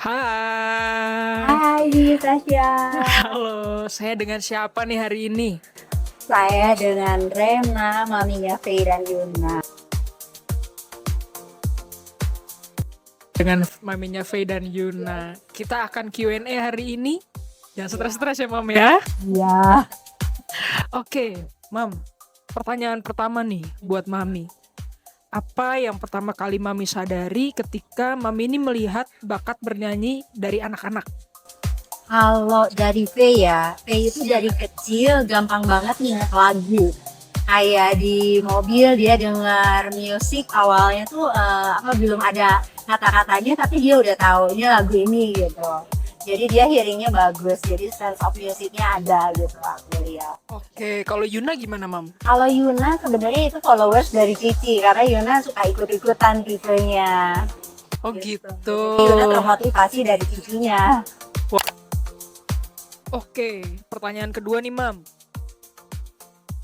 Hai, Hai Tasya, halo. Saya dengan siapa nih hari ini? saya dengan Rena, maminya Faye dan Yuna. Dengan maminya Faye dan Yuna. Kita akan Q&A hari ini. Jangan stres-stres ya, Mam ya. Ya, Oke, Mam. Pertanyaan pertama nih buat Mami. Apa yang pertama kali Mami sadari ketika Mami ini melihat bakat bernyanyi dari anak-anak? kalau dari Faye ya, Faye itu dari kecil gampang banget ingat lagu. Kayak di mobil dia dengar musik awalnya tuh belum ada kata-katanya tapi dia udah tahu ini lagu ini gitu. Jadi dia hearingnya bagus, jadi sense of musicnya ada gitu aku lihat. Oke, kalau Yuna gimana, Mam? Kalau Yuna sebenarnya itu followers dari Cici karena Yuna suka ikut-ikutan tipenya. Oh Gitu. gitu. Jadi Yuna termotivasi dari Cicinya. Oke, pertanyaan kedua nih, Mam.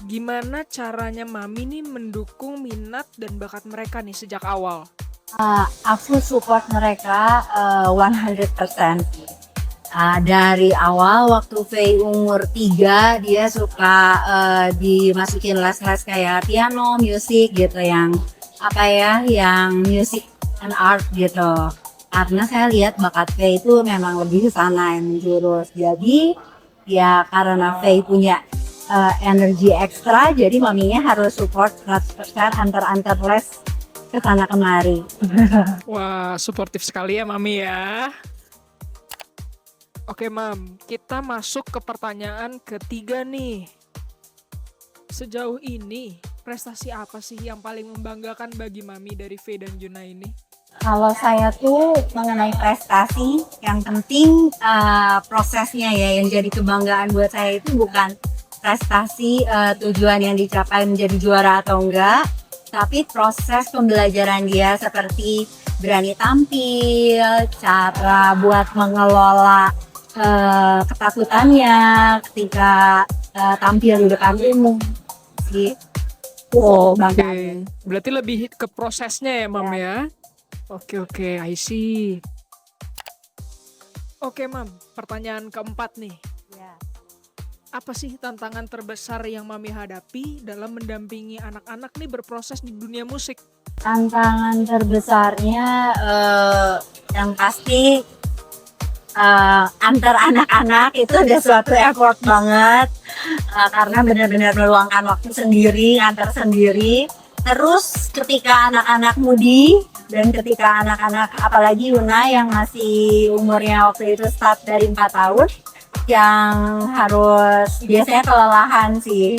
Gimana caranya Mami nih mendukung minat dan bakat mereka nih sejak awal? Aku support mereka 100%. Dari awal waktu Faye umur 3 dia suka dimasukin les-les kayak piano, musik gitu yang music and art gitu. Karena saya lihat bakat Faye itu memang lebih ke sana yang jurus. Jadi ya karena Faye punya energi ekstra, jadi maminya harus support 100% antar-antar les ke sana kemari. Wah, suportif sekali ya Mami ya. Oke Mam, kita masuk ke pertanyaan ketiga nih. Sejauh ini, prestasi apa sih yang paling membanggakan bagi Mami dari Faye dan Juna ini? Kalau saya tuh mengenai prestasi, yang penting prosesnya ya yang jadi kebanggaan buat saya itu bukan prestasi tujuan yang dicapai menjadi juara atau enggak, tapi proses pembelajaran dia seperti berani tampil, cara buat mengelola ketakutannya ketika tampil di depan umum sih. Oh, bangga. Berarti lebih ke prosesnya ya Mam ya? Oke, I see. Oke Mam, pertanyaan keempat nih. Ya. Apa sih tantangan terbesar yang Mami hadapi dalam mendampingi anak-anak nih berproses di dunia musik? Tantangan terbesarnya yang pasti antar anak-anak itu udah suatu effort banget karena benar-benar meluangkan waktu sendiri, antar sendiri. Terus ketika anak-anak mudi dan ketika anak-anak apalagi Yuna yang masih umurnya waktu itu start dari 4 tahun yang harus biasanya kelelahan sih.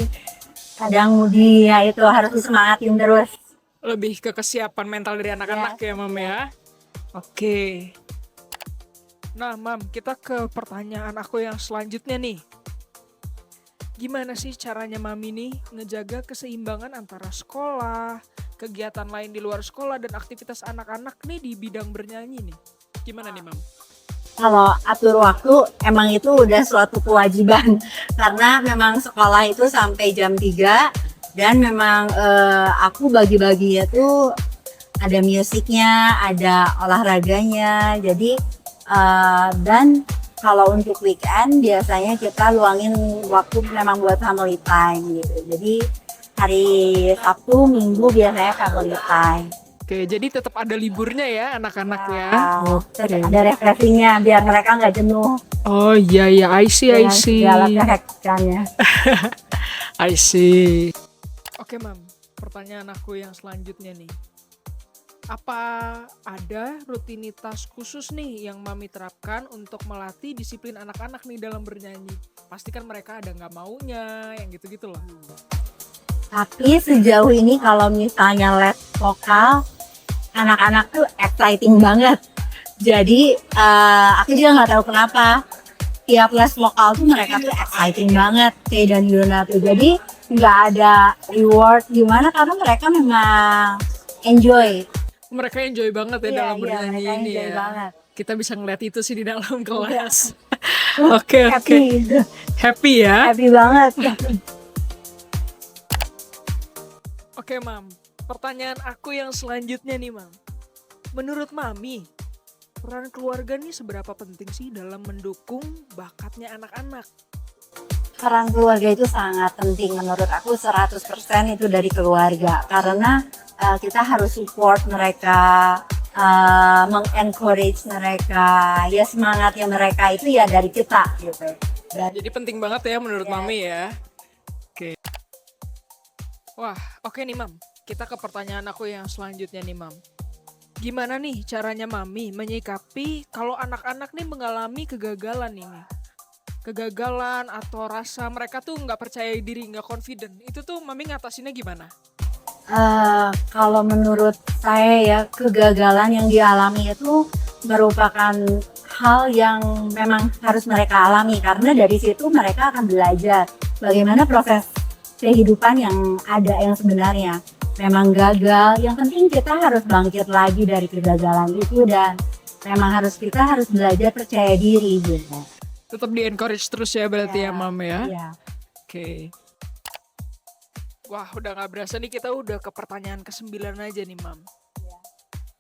Kadang mudi ya itu harus disemangatin terus. Lebih ke kesiapan mental dari anak-anak ya Mam ya? Oke. Nah Mam, kita ke pertanyaan aku yang selanjutnya nih. Gimana sih caranya Mami nih ngejaga keseimbangan antara sekolah, kegiatan lain di luar sekolah, dan aktivitas anak-anak nih di bidang bernyanyi nih? Gimana nih Mam? Kalau atur waktu emang itu udah suatu kewajiban karena memang sekolah itu sampai jam 3 dan memang aku bagi-baginya tuh ada musiknya, ada olahraganya. Jadi dan kalau untuk weekend biasanya kita luangin waktu memang buat family time gitu. Jadi hari Sabtu, Minggu biasanya family time. Oke, jadi tetap ada liburnya ya anak-anak ya? Terus ada refreshingnya biar mereka nggak jenuh Oh iya, I see. dengan segala kehektikannya. I see. Oke Mam, pertanyaan aku yang selanjutnya nih. Apa ada rutinitas khusus nih yang Mami terapkan untuk melatih disiplin anak-anak nih dalam bernyanyi? Pastikan mereka ada nggak maunya, yang gitu-gitu loh. Tapi sejauh ini kalau misalnya les vokal, anak-anak tuh exciting banget. Jadi aku juga nggak tahu kenapa tiap les vokal tuh mereka tuh exciting banget Faye dan Yuna tuh. Jadi nggak ada reward gimana karena mereka memang enjoy. Mereka enjoy banget ya dalam bernyanyi mereka ini enjoy ya. banget. Kita bisa ngeliat itu sih di dalam kelas. Oke. Happy ya. Happy banget. Oke Mam, pertanyaan aku yang selanjutnya nih Mam. Menurut Mami, peran keluarga nih seberapa penting sih dalam mendukung bakatnya anak-anak? Peran keluarga itu sangat penting menurut aku 100% itu dari keluarga karena kita harus support mereka, meng-encourage mereka, ya semangatnya mereka itu ya dari kita gitu. Jadi penting banget ya menurut Yes. Mami ya. Oke. Wah, oke nih Mam. Kita ke pertanyaan aku yang selanjutnya nih Mam. Gimana nih caranya Mami menyikapi kalau anak-anak nih mengalami kegagalan ini? Kegagalan atau rasa mereka tuh nggak percaya diri, nggak confident. Itu tuh Mami ngatasinnya gimana? Kalau menurut saya ya kegagalan yang dialami itu merupakan hal yang memang harus mereka alami karena dari situ mereka akan belajar bagaimana proses kehidupan yang ada yang sebenarnya. Memang gagal, yang penting kita harus bangkit lagi dari kegagalan itu dan memang kita harus belajar percaya diri gitu. Tetap di-encourage terus ya berarti ya Mam ya? Iya. Oke. Wah, udah gak berasa nih kita udah ke pertanyaan ke-9 aja nih, Mam. Iya.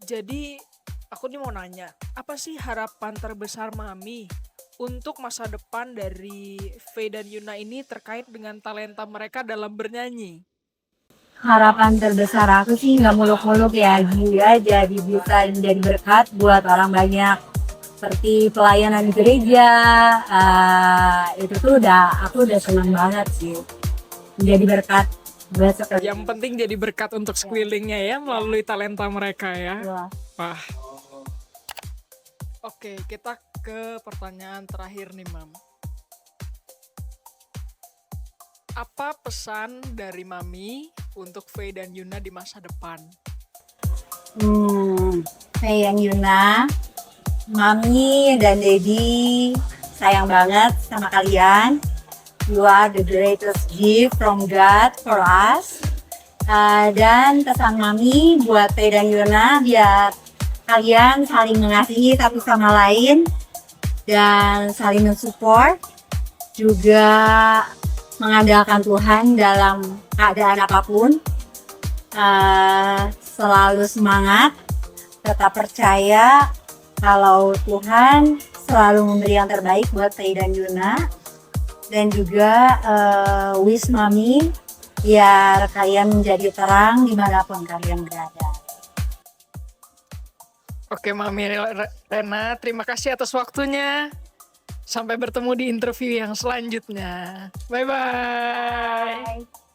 Jadi, aku nih mau nanya, apa sih harapan terbesar Mami untuk masa depan dari Faye dan Yuna ini terkait dengan talenta mereka dalam bernyanyi? Harapan terbesar aku sih nggak muluk-muluk ya, dia jadi bisa jadi berkat buat orang banyak seperti pelayanan di gereja. Itu tuh aku udah senang banget sih jadi berkat buat seperti Yang penting jadi berkat untuk sekelilingnya ya melalui talenta mereka ya. itu. Wah. Oke, kita ke pertanyaan terakhir nih, Mam. Apa pesan dari Mami untuk Faye dan Yuna di masa depan? Faye dan Yuna, Mami dan Daddy sayang banget sama kalian. You are the greatest gift from God for us. Dan pesan Mami buat Faye dan Yuna biar kalian saling mengasihi satu sama lain dan saling mensupport, juga mengandalkan Tuhan dalam keadaan apapun. Selalu semangat, tetap percaya kalau Tuhan selalu memberi yang terbaik buat Faye dan Yuna. Dan juga wish Mami biar kalian menjadi terang dimanapun kalian berada. Oke, Mami Rena, terima kasih atas waktunya. Sampai bertemu di interview yang selanjutnya. Bye-bye. Bye.